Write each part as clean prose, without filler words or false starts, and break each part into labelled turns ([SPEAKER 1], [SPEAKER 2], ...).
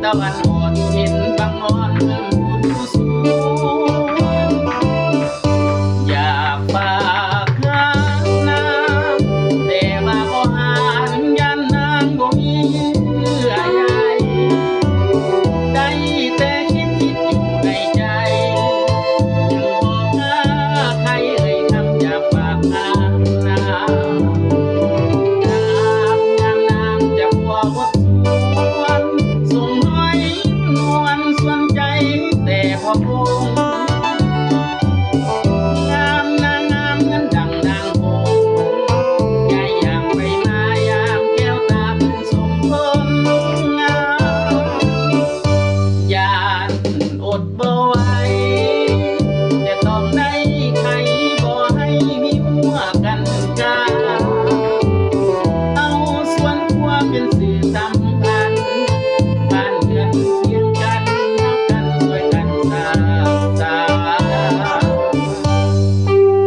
[SPEAKER 1] ตะวันอ่อนเห็นบางนอนเริ่มบุญสูงอยากฝากหาน้ำแต่ว่าบ่หานยันนางบ่มีเยื่อใยได้แต่คิดอยู่ในใจยังบอกหาใครเอ่ยคำอยากฝากหาน้ำน้ำจะพัวบดส่งน้อยนวลส่วนใจแต่พอคงงามนางงามเงินดังนางคงใหญ่อย่างใบไม้ยามแก้วตาเป็นสมพลงามยานอดบ่ไหวแต่ต้องได้ใครบ่ให้มีหัวกันกาเอาส่วนหัวเป็นสื่อสำคัญบ้านเรือนเคียงกันรักกันช่วยกันสร้างสรรค์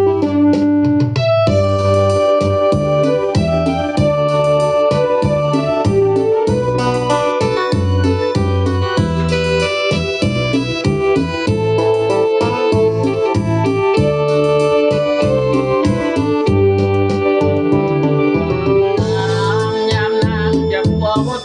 [SPEAKER 1] ยามนางจะพัวหมด